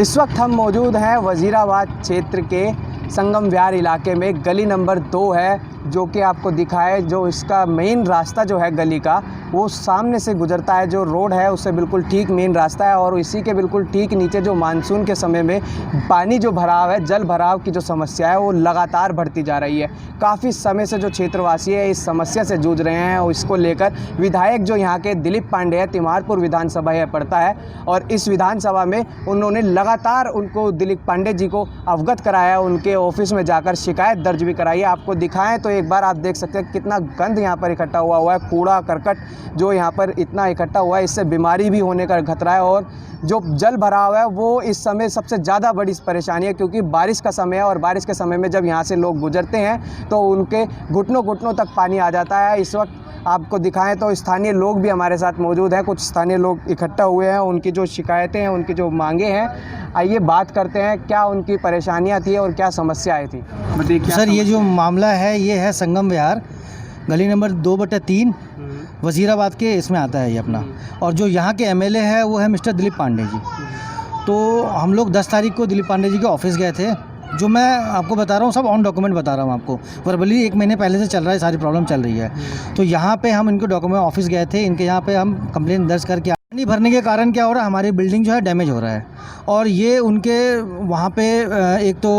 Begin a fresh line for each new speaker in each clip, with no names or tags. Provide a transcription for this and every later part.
इस वक्त हम मौजूद हैं वज़ीराबाद क्षेत्र के संगम विहार इलाके में। गली नंबर 2 है जो कि आपको दिखा है। जो इसका मेन रास्ता जो है गली का, वो सामने से गुजरता है। जो रोड है उससे बिल्कुल ठीक मेन रास्ता है और इसी के बिल्कुल ठीक नीचे जो मानसून के समय में पानी जो भराव है, जल भराव की जो समस्या है वो लगातार बढ़ती जा रही है। काफ़ी समय से जो क्षेत्रवासी है इस समस्या से जूझ रहे हैं और इसको लेकर विधायक जो यहाँ के दिलीप पांडे है, तिमारपुर विधानसभा है पड़ता है, और इस विधानसभा में उन्होंने लगातार उनको दिलीप पांडे जी को अवगत कराया, उनके ऑफिस में जाकर शिकायत दर्ज भी कराई है। आपको दिखाएं तो एक बार आप देख सकते हैं कितना गंद यहाँ पर इकट्ठा हुआ है। कूड़ा करकट जो यहाँ पर इतना इकट्ठा हुआ है, इससे बीमारी भी होने का खतरा है। और जो जल भराव है वो इस समय सबसे ज़्यादा बड़ी परेशानी है, क्योंकि बारिश का समय है और बारिश के समय में जब यहाँ से लोग गुजरते हैं तो उनके घुटनों घुटनों तक पानी आ जाता है। इस वक्त आपको दिखाएं तो स्थानीय लोग भी हमारे साथ मौजूद हैं। कुछ स्थानीय लोग इकट्ठा हुए हैं, उनकी जो शिकायतें हैं, उनकी जो मांगे हैं, आइए बात करते हैं क्या उनकी परेशानियां थी और क्या समस्याएं थी।
सर, ये जो मामला है ये है संगम विहार गली नंबर 2/3 वज़ीराबाद के इसमें आता है ये अपना। और जो यहाँ के एमएलए है वो है मिस्टर दिलीप पांडे जी। तो हम लोग 10 तारीख को दिलीप पांडे जी के ऑफिस गए थे। जो मैं आपको बता रहा हूँ सब ऑन डॉक्यूमेंट बता रहा हूँ आपको। वर्बली 1 महीने पहले से चल रहा है, सारी प्रॉब्लम चल रही है। तो यहाँ पे हम इनके डॉक्यूमेंट ऑफिस गए थे, इनके यहाँ पे हम कंप्लेंट दर्ज करके पानी भरने के कारण क्या हो रहा है, हमारी बिल्डिंग जो है डैमेज हो रहा है। और ये उनके वहाँ पे एक तो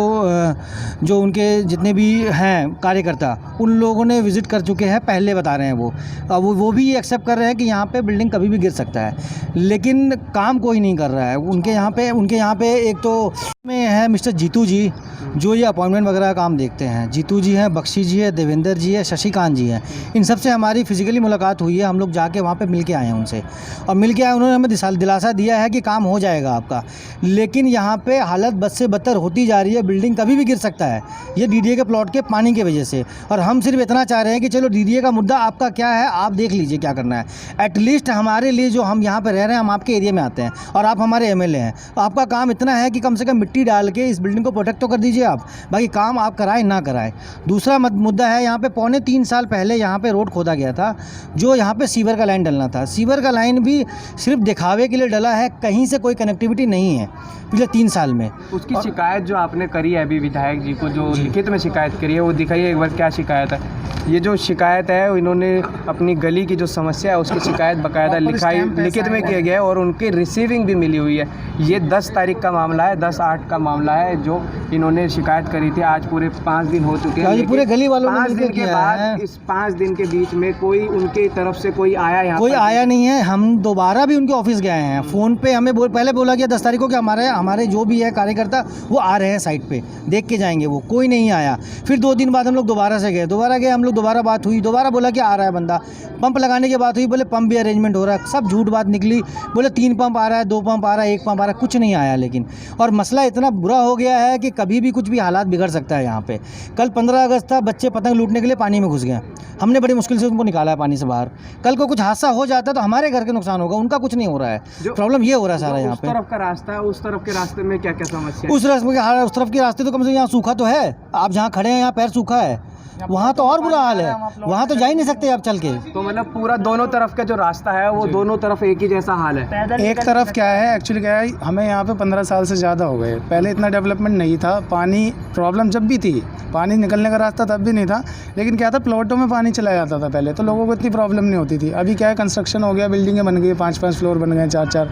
जो उनके जितने भी हैं कार्यकर्ता उन लोगों ने विज़िट कर चुके हैं, पहले बता रहे हैं वो। अब वो भी ये एक्सेप्ट कर रहे हैं कि यहाँ पे बिल्डिंग कभी भी गिर सकता है, लेकिन काम कोई नहीं कर रहा है। उनके यहाँ पे एक तो में है मिस्टर जीतू जी, जो ये अपॉइंटमेंट वगैरह का काम देखते हैं। जीतू जी हैं, बख्शी जी है, देवेंद्र जी है, शशिकांत जी हैं। इन सब से हमारी फिजिकली मुलाकात हुई है। हम लोग जाके वहाँ पे मिल के आए हैं उनसे, और मिल के आए उन्होंने हमें दिलासा दिया है कि काम हो जाएगा आपका। लेकिन यहाँ पे हालत बद से बदतर होती जा रही है, बिल्डिंग कभी भी गिर सकता है, ये डीडीए के प्लॉट के पानी की वजह से। और हम सिर्फ इतना चाह रहे हैं कि चलो डीडीए का मुद्दा आपका क्या है, आप देख लीजिए क्या करना है। एटलीस्ट हमारे लिए जो हम यहाँ पर रह रहे हैं, हम आपके एरिया में आते हैं और आप हमारे एमएलए हैं, तो आपका काम इतना है कि कम से कम मिट्टी डाल के इस बिल्डिंग को प्रोटेक्ट तो कर दीजिए आप, बाकी काम आप कराएं ना कराएं। दूसरा मुद्दा है, यहाँ पे 3.25 साल पहले यहाँ पे रोड खोदा गया था, जो यहाँ पे सीवर का लाइन डलना था। सीवर का लाइन भी सिर्फ दिखावे के लिए डला है, कहीं से कोई कनेक्टिविटी नहीं है पिछले 3 साल में।
उसकी शिकायत जो आपने करी है अभी विधायक जी को, जो लिखित में शिकायत करी है, वो दिखाइए एक बार क्या शिकायत है। ये जो शिकायत है इन्होंने अपनी गली की जो समस्या है उसकी शिकायत बाकायदा लिखित में किया गया है और उनकी रिसीविंग भी मिली हुई है। ये 10 तारीख का मामला है, 10/8 का मामला है जो इन्होंने शिकायत करी थी। आज पूरे 5 दिन हो चुके हैं।
पूरे गली वालों ने
5 दिन के बाद इस 5 दिन के बीच में कोई उनके तरफ से कोई आया, यहाँ
कोई आया नहीं है। हम दोबारा भी उनके ऑफिस गए हैं। फ़ोन पे हमें पहले बोला गया 10 तारीख को कि हमारे जो भी है कार्यकर्ता वो आ रहे हैं साइट पे, देख के जाएंगे। वो कोई नहीं आया। फिर 2 दिन बाद हम लोग दोबारा गए हम लोग, दोबारा बात हुई, दोबारा बोला कि आ रहा है बंदा। पंप लगाने की बात हुई, बोले पंप भी अरेंजमेंट हो रहा है। सब झूठ बात निकली। बोले 3 पंप आ रहा है, 2 पंप आ रहा है, 1 पंप आ रहा है, कुछ नहीं आया। लेकिन और मसला इतना बुरा हो गया है कि कभी भी कुछ भी हालात बिगड़ सकता है यहाँ पे। कल 15 अगस्त था, बच्चे पतंग लूटने के लिए पानी में घुस गए। हमने बड़ी मुश्किल से उनको निकाला है पानी से बाहर। कल को कुछ हादसा हो जाता है तो हमारे घर के नुकसान होगा, उनका कुछ नहीं हो रहा है। प्रॉब्लम ये हो रहा है सारा यहाँ पे।
उस तरफ का रास्ता है, उस तरफ के रास्ते में क्या क्या समस्या है?
उस तरफ के रास्ते तो कम से कम यहाँ सूखा तो है। आप जहाँ खड़े हैं यहाँ पैर सूखा है, वहाँ तो और बुरा हाल है। वहाँ तो जा ही नहीं सकते आप चल के।
तो मतलब पूरा दोनों तरफ का जो रास्ता है वो दोनों तरफ एक ही जैसा हाल है।
एक तरफ क्या है, एक्चुअली क्या है, हमें यहाँ पे 15 साल से ज़्यादा हो गए। पहले इतना डेवलपमेंट नहीं था। पानी प्रॉब्लम जब भी थी, पानी निकलने का रास्ता तब भी नहीं था। लेकिन क्या था, प्लॉटों में पानी चला जाता था पहले, तो लोगों को इतनी प्रॉब्लम नहीं होती थी। अभी क्या है, कंस्ट्रक्शन हो गया, बिल्डिंगें बन गई, 5-5 फ्लोर बन गए, 4-4,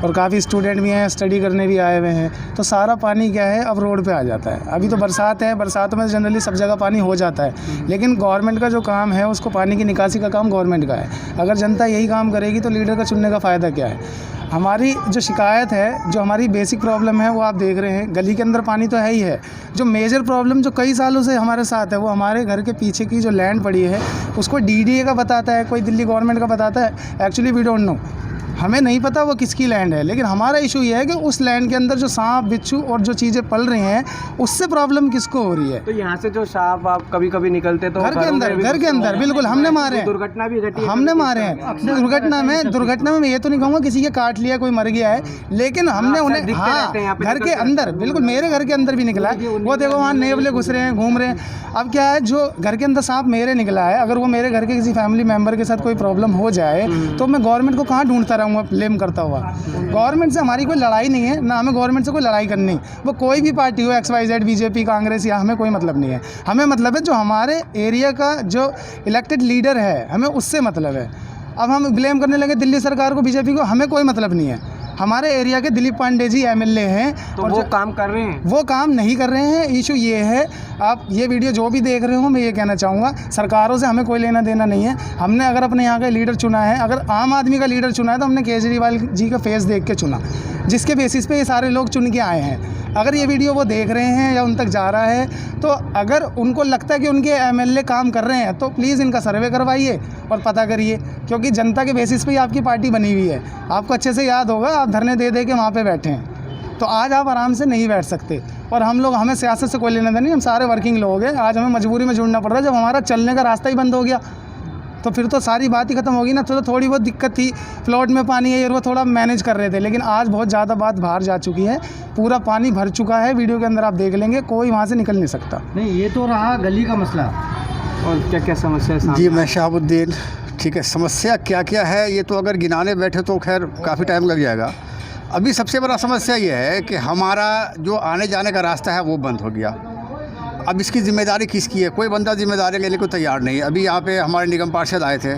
और काफ़ी स्टूडेंट भी हैं, स्टडी करने भी आए हुए हैं। तो सारा पानी क्या है अब रोड पर आ जाता है। अभी तो बरसात है, बरसातों में जनरली सब जगह पानी हो जाता है, लेकिन गवर्नमेंट का जो काम है उसको, पानी की निकासी का काम गवर्नमेंट का है। अगर जनता यही काम करेगी तो लीडर का चुनने का फ़ायदा क्या है। हमारी जो शिकायत है, जो हमारी बेसिक प्रॉब्लम है वो आप देख रहे हैं। गली के अंदर पानी तो है ही है। जो मेजर प्रॉब्लम जो कई सालों से हमारे साथ है, वो हमारे घर के पीछे की जो लैंड पड़ी है उसको डीडीए का बताता है, कोई दिल्ली गवर्नमेंट का बताता है। एक्चुअली वी डोंट नो, हमें नहीं पता वो किसकी लैंड है। लेकिन हमारा इशू ये है कि उस लैंड के अंदर जो सांप बिच्छू और जो चीज़ें पल रही हैं उससे प्रॉब्लम किसको हो रही है।
तो यहाँ से जो सांप आप कभी निकलते तो
घर के अंदर बिल्कुल हमने मारे हैं।
दुर्घटना भी घटी है,
हमने मारे हैं। दुर्घटना में मैं ये तो नहीं कहूँगा किसी के काट लिया, कोई मर गया है, लेकिन हमने उन्हें घर के अंदर, बिल्कुल मेरे घर के अंदर भी निकला है। वो देखो वहाँ नेवले घुस रहे हैं, घूम रहे हैं। अब क्या है, जो घर के अंदर सांप मेरे निकला है, अगर वो मेरे घर के किसी फैमिली मेम्बर के साथ कोई प्रॉब्लम हो जाए तो मैं गवर्नमेंट को कहाँ ढूंढता रहूँ जाऊँगा ब्लेम करता हुआ। गवर्नमेंट से हमारी कोई लड़ाई नहीं है, ना हमें गवर्नमेंट से कोई लड़ाई करनी। वो कोई भी पार्टी हो, XYZ, बीजेपी, कांग्रेस, या हमें कोई मतलब नहीं है। हमें मतलब है जो हमारे एरिया का जो इलेक्टेड लीडर है, हमें उससे मतलब है। अब हम ब्लेम करने लगे दिल्ली सरकार को, बीजेपी को, हमें कोई मतलब नहीं है। हमारे एरिया के दिलीप पांडे जी MLA हैं,
तो
और
वो काम कर रहे हैं?
वो काम नहीं कर रहे हैं। इशू ये है, आप ये वीडियो जो भी देख रहे हो, मैं ये कहना चाहूँगा, सरकारों से हमें कोई लेना देना नहीं है। हमने अगर अपने यहाँ का लीडर चुना है, अगर आम आदमी का लीडर चुना है, तो हमने केजरीवाल जी का फेस देख के चुना, जिसके बेसिस पे ये सारे लोग चुन के आए हैं। अगर ये वीडियो वो देख रहे हैं या उन तक जा रहा है, तो अगर उनको लगता है कि उनके MLA काम कर रहे हैं, तो प्लीज़ इनका सर्वे करवाइए और पता करिए, क्योंकि जनता के बेसिस पे ही आपकी पार्टी बनी हुई है। आपको अच्छे से याद होगा, आप धरने दे के वहाँ पे बैठे हैं, तो आज आप आराम से नहीं बैठ सकते। और हम लोग, हमें सियासत से कोई लेना देना नहीं, हम सारे वर्किंग लोग हैं। आज हमें मजबूरी में जुड़ना पड़ रहा है। जब हमारा चलने का रास्ता ही बंद हो गया, तो फिर तो सारी बात ही ख़त्म होगी ना। तो थोड़ी बहुत दिक्कत थी, प्लॉट में पानी है, ये वो थोड़ा मैनेज कर रहे थे, लेकिन आज बहुत ज़्यादा बात बाहर जा चुकी है। पूरा पानी भर चुका है, वीडियो के अंदर आप देख लेंगे, कोई वहाँ से निकल नहीं सकता।
नहीं, ये तो रहा गली का मसला।
और क्या क्या समस्या है?
जी, मैं शहाबुद्दीन। ठीक है, समस्या क्या क्या है ये तो अगर गिनाने बैठे तो खैर काफ़ी टाइम लग जाएगा। अभी सबसे बड़ा समस्या ये है कि हमारा जो आने जाने का रास्ता है वो बंद हो गया। अब इसकी ज़िम्मेदारी किसकी है? कोई बंदा ज़िम्मेदारी लेने को तैयार नहीं है। अभी यहाँ पे हमारे निगम पार्षद आए थे,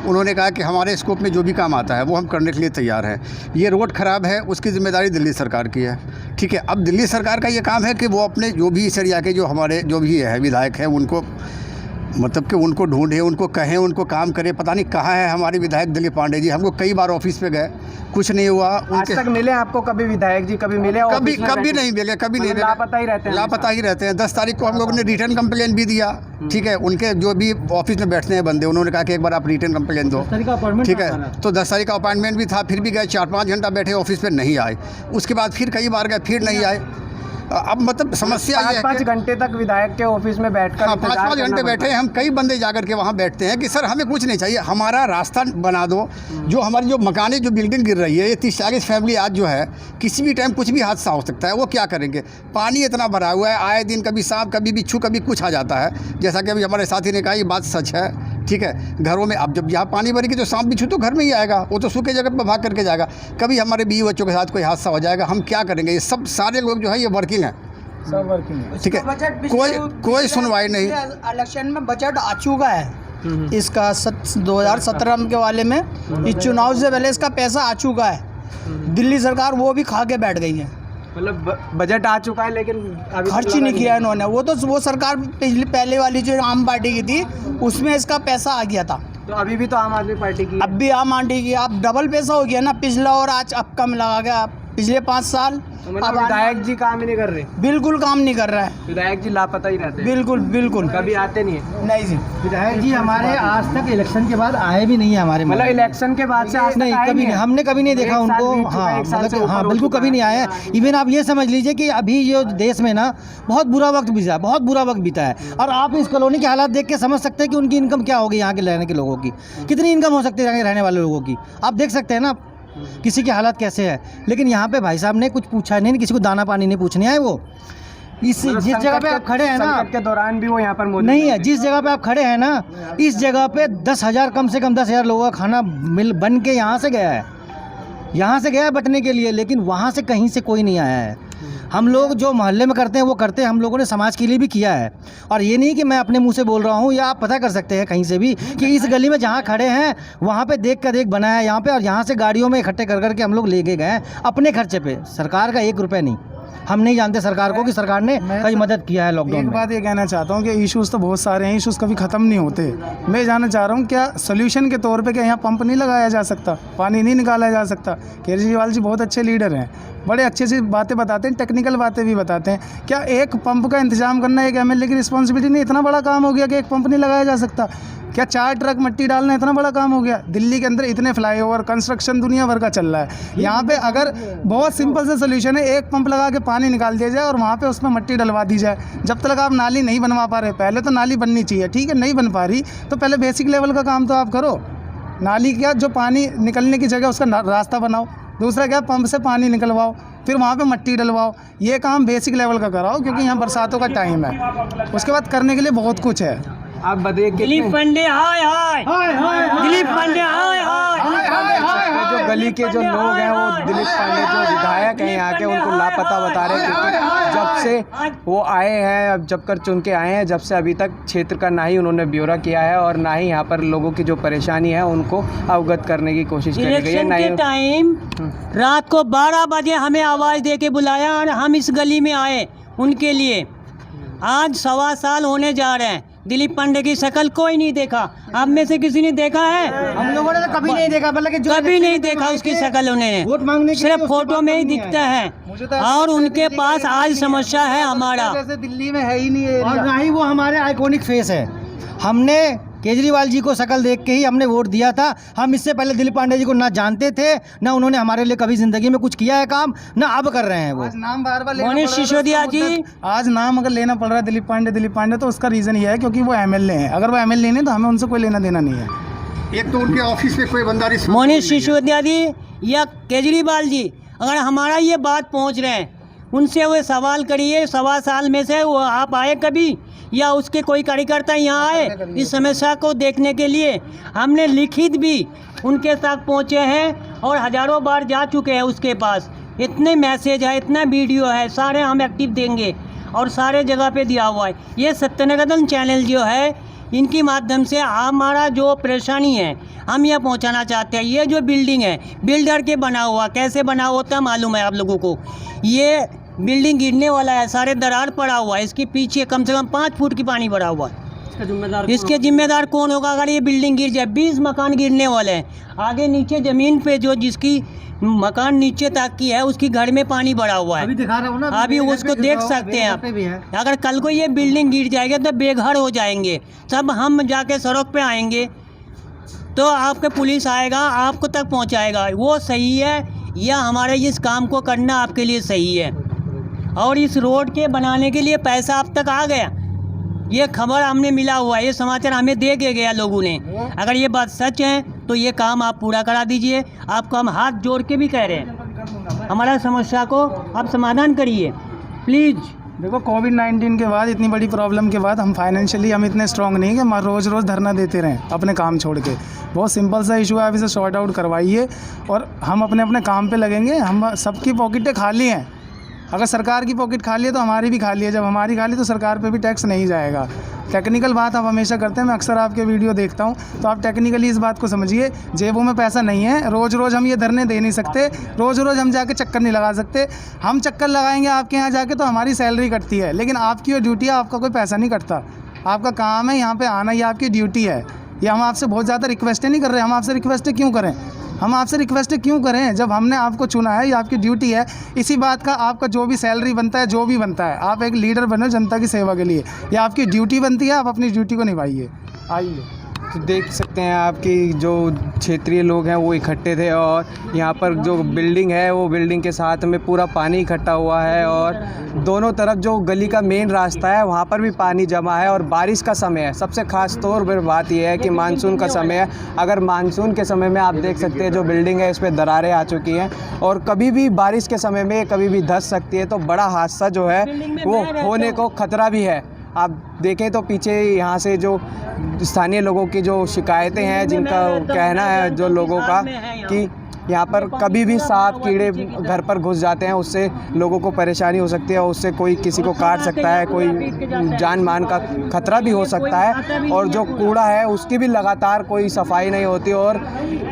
उन्होंने कहा कि हमारे स्कोप में जो भी काम आता है वो हम करने के लिए तैयार हैं। ये रोड ख़राब है, उसकी ज़िम्मेदारी दिल्ली सरकार की है। ठीक है, अब दिल्ली सरकार का ये काम है कि वो अपने जो भी इस एरिया के जो हमारे जो भी है विधायक हैं, उनको मतलब कि उनको ढूंढे, उनको कहें, उनको काम करें। पता नहीं कहाँ है हमारे विधायक दिलीप पांडे जी। हमको कई बार ऑफिस पे गए, कुछ नहीं हुआ।
आज तक मिले आपको कभी विधायक जी? कभी मिले?
कभी नहीं मिले, कभी नहीं मिले।
लापता ही रहते हैं?
लापता ही रहते हैं। 10 तारीख को हम लोगों ने रिटर्न कंप्लेन भी दिया। ठीक है, उनके जो भी ऑफिस में बैठते हैं बंदे, उन्होंने कहा कि एक बार आप रिटर्न कंप्लेन दो। ठीक है, तो 10 तारीख का अपॉइंटमेंट भी था, फिर भी गए, 4-5 घंटा बैठे ऑफिस पर, नहीं आए। उसके बाद फिर कई बार गए, फिर नहीं आए। अब मतलब समस्या ये है
5 घंटे तक विधायक के ऑफिस में बैठकर,
हाँ, 5-5 घंटे बैठे हैं हम। कई बंदे जाकर के वहाँ बैठते हैं कि सर हमें कुछ नहीं चाहिए, हमारा रास्ता बना दो। जो हमारी जो मकानें जो बिल्डिंग गिर रही है, ये 30-40 फैमिली आज जो है, किसी भी टाइम कुछ भी हादसा हो सकता है। वो क्या करेंगे? पानी इतना भरा हुआ है, आए दिन कभी सांप, कभी बिच्छू, कभी कुछ आ जाता है। जैसा कि अभी हमारे साथी ने कहा, ये बात सच है। ठीक है, घरों में अब जब यहाँ पानी भरेगी तो सांप बिच्छू तो घर में ही आएगा, वो तो सूखे जगह पर भाग करके जाएगा। कभी हमारे बीवी बच्चों के साथ कोई हादसा हो जाएगा, हम क्या करेंगे? ये सब सारे लोग जो है ये वर्किंग है,
सब वर्किंग है।
ठीक है, कोई सुनवाई नहीं।
इलेक्शन में बजट आ चुका है इसका 2017 के वाले में, इस चुनाव से पहले इसका पैसा आ चुका है। दिल्ली सरकार वो भी खा के बैठ गई है।
मतलब बजट आ चुका है लेकिन अभी
खर्च ही नहीं किया इन्होंने। वो सरकार पहले वाली जो आम पार्टी की थी, उसमें इसका पैसा आ गया था।
तो अभी भी तो आम आदमी पार्टी की,
अब भी आम पार्टी की। अब डबल पैसा हो गया ना, पिछला और आज अब कम लगा गया। पिछले 5 साल
मतलब विधायक जी काम ही नहीं कर रहे?
बिल्कुल काम नहीं कर रहा है,
विधायक जी लापता ही रहते हैं?
बिल्कुल बिल्कुल,
कभी आते नहीं है?
नहीं जी।
विधायक जी हमारे आज तक इलेक्शन के बाद आए भी नहीं है हमारे।
मतलब इलेक्शन के बाद से आज तक
नहीं,
आए
कभी नहीं, हमने कभी नहीं देखा उनको। हाँ, मतलब हाँ, बिल्कुल कभी नहीं आया है। इवन आप ये समझ लीजिए कि अभी जो देश में ना बहुत बुरा वक्त बीता है, बहुत बुरा वक्त बीता है। और आप इस कॉलोनी के हालात देख के समझ सकते हैं कि उनकी इनकम क्या होगी। यहाँ के रहने के लोगों की कितनी इनकम हो सकती है, यहाँ के रहने वाले लोगों की आप देख सकते हैं ना किसी के हालात कैसे है। लेकिन यहाँ पे भाई साहब ने कुछ पूछा नहीं, किसी को दाना पानी नहीं पूछने आए। वो जिस जगह पे आप खड़े हैं ना,
संकट के दौरान भी वो यहाँ पर मौजूद
नहीं है, जिस जगह पे आप खड़े हैं ना, इस जगह पे 10,000 कम से कम 10,000 लोगों का खाना बन के यहाँ से गया है, यहाँ से गया है बटने के लिए। लेकिन वहाँ से कहीं से कोई नहीं आया है। हम लोग जो मोहल्ले में करते हैं वो करते हैं, हम लोगों ने समाज के लिए भी किया है। और ये नहीं कि मैं अपने मुंह से बोल रहा हूँ, या आप पता कर सकते हैं कहीं से भी कि इस गली में जहाँ खड़े हैं वहाँ पे देख का देख बनाया है यहाँ पे। और यहाँ से गाड़ियों में इकट्ठे कर करके हम लोग ले गए हैं अपने खर्चे पे, सरकार का 1 रुपये नहीं। हम नहीं जानते सरकार को कि सरकार ने कई मदद किया है लॉकडाउन में।
एक बात ये कहना चाहता हूँ कि इश्यूज़ तो बहुत सारे हैं, इश्यूज़ कभी ख़त्म नहीं होते। मैं जानना चाह रहा हूँ क्या सोल्यूशन के तौर पे क्या यहाँ पंप नहीं लगाया जा सकता, पानी नहीं निकाला जा सकता? केजरीवाल जी बहुत अच्छे लीडर हैं, बड़े अच्छे से बातें बताते हैं, टेक्निकल बातें भी बताते हैं। क्या एक पंप का इंतजाम करना एक MLA की रिस्पॉन्सिबिलिटी नहीं? इतना बड़ा काम हो गया कि एक पंप नहीं लगाया जा सकता? क्या 4 ट्रक मिट्टी डालना इतना बड़ा काम हो गया? दिल्ली के अंदर इतने फ्लाईओवर कंस्ट्रक्शन दुनिया भर का चल रहा है। यहाँ पे अगर बहुत सिंपल सा सोल्यूशन है, एक पंप लगा के पानी निकाल दिया जाए और वहाँ पे उसमें मिट्टी डलवा दी जाए। जब तक आप नाली नहीं बनवा पा रहे, पहले तो नाली बननी चाहिए, ठीक है, नहीं बन पा रही तो पहले बेसिक लेवल का काम तो आप करो। नाली क्या, जो पानी निकलने की जगह उसका रास्ता बनाओ। दूसरा क्या, पंप से पानी निकलवाओ, फिर वहाँ पे मिट्टी डलवाओ। ये काम बेसिक लेवल का कराओ, क्योंकि यहाँ बरसातों का टाइम है। उसके बाद करने के लिए बहुत कुछ है।
आप बताइए
दिलीप पांडे हाय हाय, दिलीप पांडे हाय हाय।
जो गली के जो लोग हैं वो दिलीप पांडे जो विधायक हैं यहाँ के, उनको लापता बता रहे हैं, क्योंकि जब से वो आए हैं, अब जब कर चुन के आए हैं, जब से अभी तक क्षेत्र का ना ही उन्होंने ब्यौरा किया है और ना ही यहाँ पर लोगों की जो परेशानी है उनको अवगत करने की कोशिश करी गई है।
इलेक्शन
ना
के
ही
टाइम रात को 12 बजे हमें आवाज़ दे के बुलाया और हम इस गली में आए उनके लिए। आज 1.25 साल होने जा रहे हैं, दिलीप पांडे की शक्ल कोई नहीं देखा। आप में से किसी ने देखा है?
हम लोगों ने तो कभी नहीं देखा, मतलब कि जो
कभी नहीं देखा उसकी शक्ल उन्होंने,
वोट मांगने के लिए
सिर्फ
उसके
फोटो
पास
में ही
नहीं
दिखता
आए।
है। और उनके पास आज समस्या है हमारा,
जैसे दिल्ली में है ही नहीं है
और ना ही वो हमारे आइकॉनिक फेस है। हमने केजरीवाल जी को शक्ल देख के ही हमने वोट दिया था। हम इससे पहले दिलीप पांडे जी को ना जानते थे, ना उन्होंने हमारे लिए कभी ज़िंदगी में कुछ किया है काम, ना अब कर रहे हैं वो।
आज नाम बार बार लेना
मनीष
पड़ रहा है,
सिसोदिया
तो
जी,
उसका आज नाम अगर लेना पड़ रहा है दिलीप पांडे तो उसका रीज़न ये है क्योंकि वो एमएलए हैं। अगर वो एमएलए नहीं तो हमें उनसे कोई लेना देना नहीं है।
एक तो उनके ऑफिस में कोई बंदा रिश्वत
मनीष सिसोदिया जी या केजरीवाल जी, अगर हमारा ये बात पहुंच रहे हैं, उनसे वो सवाल करिए। 1.25 साल में से वो आप आए कभी, या उसके कोई कार्यकर्ता यहाँ आए इस समस्या को देखने के लिए? हमने लिखित भी उनके साथ पहुँचे हैं और हज़ारों बार जा चुके हैं उसके पास। इतने मैसेज है, इतना वीडियो है, सारे हम एक्टिव देंगे और सारे जगह पे दिया हुआ है। ये सत्यनगदन चैनल जो है, इनके माध्यम से हमारा जो परेशानी है हम यह पहुंचाना चाहते हैं। ये जो बिल्डिंग है बिल्डर के बना हुआ, कैसे बना होता मालूम है आप लोगों को? ये बिल्डिंग गिरने वाला है, सारे दरार पड़ा हुआ है, इसके पीछे कम से कम 5 फुट की पानी भरा हुआ है। इसके जिम्मेदार कौन होगा अगर ये बिल्डिंग गिर जाए? 20 मकान गिरने वाले हैं। आगे नीचे ज़मीन पे जो जिसकी मकान नीचे तक की है उसकी घर में पानी भरा हुआ है।
अभी दिखा रहा हूँ ना,
अभी उसको देख सकते हैं आप। अगर कल को ये बिल्डिंग गिर जाएगी तो बेघर हो जाएंगे सब। हम जाके सड़क पे आएंगे तो आपके पुलिस आएगा, आपको तक पहुंचाएगा। वो सही है या हमारे इस काम को करना आपके लिए सही है? और इस रोड के बनाने के लिए पैसा अब तक आ गया? ये खबर हमने मिला हुआ है, ये समाचार हमें दे के गया लोगों ने। अगर ये बात सच है तो ये काम आप पूरा करा दीजिए। आपको हम हाथ जोड़ के भी कह रहे हैं, हमारा समस्या को आप समाधान करिए प्लीज़।
देखो कोविड-19 के बाद, इतनी बड़ी प्रॉब्लम के बाद हम फाइनेंशियली हम इतने स्ट्रांग नहीं कि हम रोज़ धरना देते रहें अपने काम छोड़ के। बहुत सिंपल सा इशू है, आप इसे सॉर्ट आउट करवाइए और हम अपने काम पे लगेंगे। हम सबकी पॉकेटें खाली हैं। अगर सरकार की पॉकेट खाली है तो हमारी भी खाली है। जब हमारी खाली तो सरकार पे भी टैक्स नहीं जाएगा। टेक्निकल बात आप हमेशा करते हैं, मैं अक्सर आपके वीडियो देखता हूं, तो आप टेक्निकली इस बात को समझिए। जेबों में पैसा नहीं है, रोज़ हम ये धरने दे नहीं सकते, रोज़ हम जाके चक्कर नहीं लगा सकते। हम चक्कर लगाएंगे आपके यहाँ जाके तो हमारी सैलरी कटती है, लेकिन आपकी वो ड्यूटी है, आपका कोई पैसा नहीं कटता। आपका काम है यहाँ पर आना, ये आपकी ड्यूटी है। ये हम आपसे बहुत ज़्यादा रिक्वेस्टें नहीं कर रहे। हम आपसे रिक्वेस्टें क्यों करें? हम आपसे रिक्वेस्ट क्यों करें जब हमने आपको चुना है? ये आपकी ड्यूटी है। इसी बात का आपका जो भी सैलरी बनता है, जो भी बनता है, आप एक लीडर बनो जनता की सेवा के लिए। ये आपकी ड्यूटी बनती है, आप अपनी ड्यूटी को निभाइए। आइए।
तो देख सकते हैं आपकी जो क्षेत्रीय लोग हैं वो इकट्ठे थे और यहाँ पर जो बिल्डिंग है वो बिल्डिंग के साथ में पूरा पानी इकट्ठा हुआ है और दोनों तरफ जो गली का मेन रास्ता है वहाँ पर भी पानी जमा है और बारिश का समय है। सबसे ख़ास तौर पर बात यह है कि मानसून का समय है। अगर मानसून के समय में आप देख सकते हैं जो बिल्डिंग है इस पर दरारें आ चुकी हैं और कभी भी बारिश के समय में कभी भी धंस सकती है, तो बड़ा हादसा जो है वो होने को खतरा भी है। आप देखें तो पीछे यहाँ से जो स्थानीय लोगों की जो शिकायतें हैं, जिनका कहना है जो लोगों का कि यहाँ पर कभी भी सांप कीड़े घर पर घुस जाते हैं, उससे लोगों को परेशानी हो सकती है, उससे कोई किसी को काट सकता है, कोई जान मान का खतरा भी हो सकता है। और जो कूड़ा है उसकी भी लगातार कोई सफाई नहीं होती और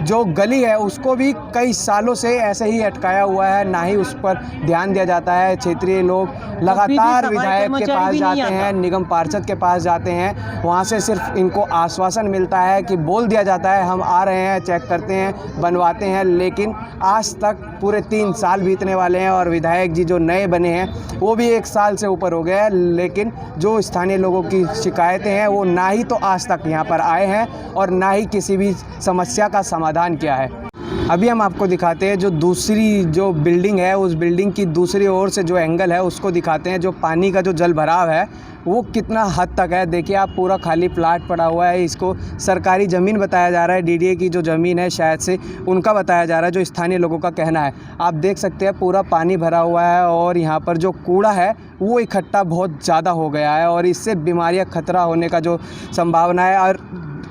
जो गली है उसको भी कई सालों से ऐसे ही अटकाया हुआ है, ना ही उस पर ध्यान दिया जाता है। क्षेत्रीय लोग लगातार विधायक के पास जाते हैं, निगम पार्षद के पास जाते हैं, वहाँ से सिर्फ इनको आश्वासन मिलता है कि बोल दिया जाता है हम आ रहे हैं, चेक करते हैं, बनवाते हैं, लेकिन आज तक पूरे 3 साल बीतने वाले हैं और विधायक जी जो नए बने हैं वो भी 1 साल से ऊपर हो गया है, लेकिन जो स्थानीय लोगों की शिकायतें हैं वो ना ही तो आज तक यहाँ पर आए हैं और ना ही किसी भी समस्या का समाधान किया है। अभी हम आपको दिखाते हैं जो दूसरी जो बिल्डिंग है, उस बिल्डिंग की दूसरी ओर से जो एंगल है उसको दिखाते हैं। जो पानी का जो जल भराव है वो कितना हद तक है देखिए आप, पूरा खाली प्लाट पड़ा हुआ है। इसको सरकारी ज़मीन बताया जा रहा है, डीडीए की जो ज़मीन है शायद से उनका बताया जा रहा है, जो स्थानीय लोगों का कहना है। आप देख सकते हैं पूरा पानी भरा हुआ है और यहाँ पर जो कूड़ा है वो इकट्ठा बहुत ज़्यादा हो गया है और इससे बीमारियाँ खतरा होने का जो संभावना है। और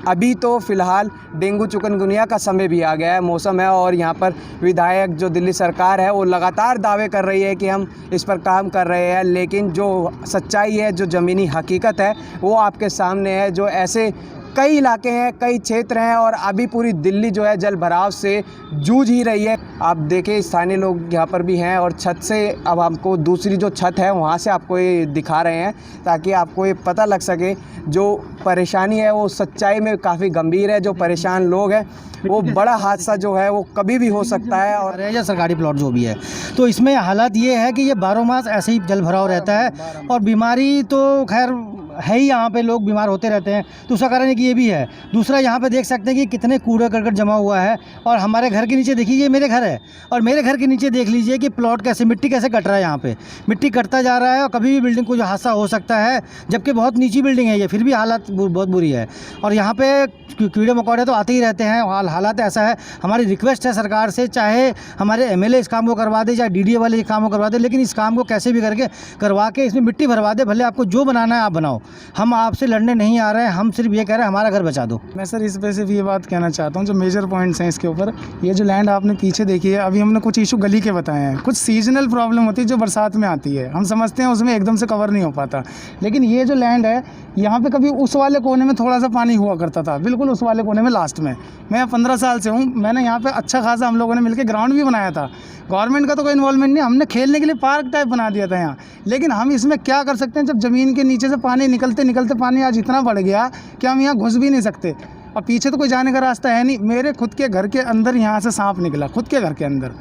अभी तो फ़िलहाल डेंगू चिकनगुनिया का समय भी आ गया है, मौसम है, और यहाँ पर विधायक जो दिल्ली सरकार है वो लगातार दावे कर रही है कि हम इस पर काम कर रहे हैं, लेकिन जो सच्चाई है, जो ज़मीनी हकीकत है वो आपके सामने है। जो ऐसे कई इलाके हैं, कई क्षेत्र हैं, और अभी पूरी दिल्ली जो है जल भराव से जूझ ही रही है। आप देखें स्थानीय लोग यहाँ पर भी हैं, और छत से अब हमको दूसरी जो छत है वहाँ से आपको ये दिखा रहे हैं ताकि आपको ये पता लग सके जो परेशानी है वो सच्चाई में काफ़ी गंभीर है। जो परेशान लोग हैं वो बड़ा हादसा जो है वो कभी भी हो सकता है। और
या सरकारी प्लॉट जो भी है, तो इसमें हालात ये है कि ये 12 मास ऐसे ही जल भराव रहता है, और बीमारी तो खैर है ही, यहाँ पे लोग बीमार होते रहते हैं, तो उसका कारण है कि ये भी है। दूसरा, यहाँ पे देख सकते हैं कि कितने कूड़ा करकट जमा हुआ है, और हमारे घर के नीचे देखिए, ये मेरे घर है, और मेरे घर के नीचे देख लीजिए कि प्लॉट कैसे, मिट्टी कैसे कट रहा है। यहाँ पे मिट्टी कटता जा रहा है, और कभी भी बिल्डिंग को जो हादसा हो सकता है, जबकि बहुत नीची बिल्डिंग है ये, फिर भी हालत बहुत बुरी है। और यहाँ पे कीड़े मकोड़े तो आते ही रहते हैं। हालात ऐसा है, हमारी रिक्वेस्ट है सरकार से, चाहे हमारे एमएलए इस काम को करवा दे, चाहे डीडीए वाले इस काम को करवा दे, लेकिन इस काम को कैसे भी करके करवा के इसमें मिट्टी भरवा दे। भले आपको जो बनाना है आप बनाओ, हम आपसे लड़ने नहीं आ रहे हैं, हम सिर्फ ये कह रहे हैं हमारा घर बचा दो।
मैं सर इस पे सिर्फ ये बात कहना चाहता हूँ, जो मेजर पॉइंट्स हैं इसके ऊपर, ये जो लैंड आपने पीछे देखी है, अभी हमने कुछ इशू गली के बताए हैं, कुछ सीजनल प्रॉब्लम होती है जो बरसात में आती है, हम समझते हैं उसमें एकदम से कवर नहीं हो पाता। लेकिन ये जो लैंड है, यहाँ पे कभी उस वाले कोने में थोड़ा सा पानी हुआ करता था, बिल्कुल उस वाले कोने में लास्ट में। मैं 15 साल से हूँ, मैंने यहाँ पे अच्छा खासा हम लोगों ने मिलकर ग्राउंड भी बनाया था। गवर्नमेंट का तो कोई इन्वॉल्वमेंट नहीं, हमने खेलने के लिए पार्क टाइप बना दिया था यहाँ। लेकिन हम इसमें क्या कर सकते हैं, जब ज़मीन के नीचे से पानी निकलते निकलते पानी आज इतना बढ़ गया कि हम यहाँ घुस भी नहीं सकते, और पीछे तो कोई जाने का रास्ता है नहीं। मेरे खुद के घर के अंदर यहाँ से सांप निकला, खुद के घर के अंदर।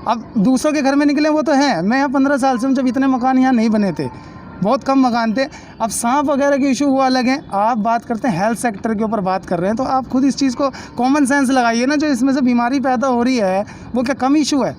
अब दूसरों के घर में निकले वो तो हैं, मैं यहाँ 15 साल से हूँ, जब इतने मकान यहाँ नहीं बने थे, बहुत कम मकान थे। अब सांप वगैरह के इशू वो अलग हैं, आप बात करते हैं हेल्थ सेक्टर के ऊपर बात कर रहे हैं, तो आप खुद इस चीज़ को कॉमन सेंस लगाइए ना। जो इसमें से बीमारी पैदा हो रही है वो क्या कम इशू है?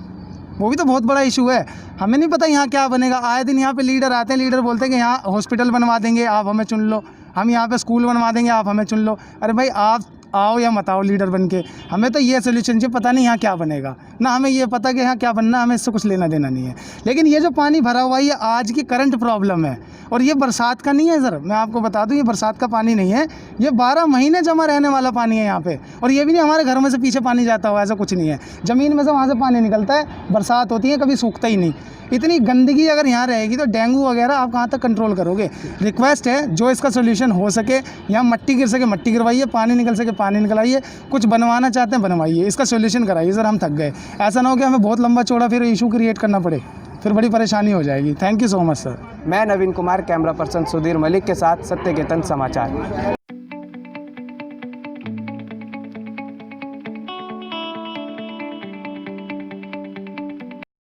वो भी तो बहुत बड़ा इशू है। हमें नहीं पता यहाँ क्या बनेगा। आए दिन यहाँ पे लीडर आते हैं, लीडर बोलते हैं कि यहाँ हॉस्पिटल बनवा देंगे, आप हमें चुन लो, हम यहाँ पे स्कूल बनवा देंगे, आप हमें चुन लो। अरे भाई, आप आओ या मत आओ लीडर बन के, हमें तो ये सोल्यूशन चाहिए। पता नहीं यहाँ क्या बनेगा, ना हमें ये पता कि यहाँ क्या बनना, हमें इससे कुछ लेना देना नहीं है। लेकिन ये जो पानी भरा हुआ है, ये आज की करंट प्रॉब्लम है, और ये बरसात का नहीं है सर। मैं आपको बता दूँ, ये बरसात का पानी नहीं है, ये 12 महीने जमा रहने वाला पानी है यहाँ पे। और ये भी नहीं हमारे घर में से पीछे पानी जाता हुआ, ऐसा कुछ नहीं है। ज़मीन में से वहाँ से पानी निकलता है, बरसात होती है, कभी सूखता ही नहीं। इतनी गंदगी अगर यहाँ रहेगी तो डेंगू वगैरह आप कहाँ तक कंट्रोल करोगे? रिक्वेस्ट है, जो इसका सोल्यूशन हो सके, यहाँ मट्टी गिर सके मट्टी गिरवाइए, पानी निकल सके पानी निकलाइए, कुछ बनवाना चाहते हैं बनवाइए, इसका सोल्यूशन कराइए सर। हम थक गए, ऐसा ना हो कि हमें बहुत लंबा चौड़ा फिर इशू क्रिएट करना पड़े, फिर बड़ी परेशानी हो जाएगी। Thank you so much sir.
मैं नवीन कुमार, कैमरा पर्सन सुधीर मलिक के साथ, सत्य केतन समाचार।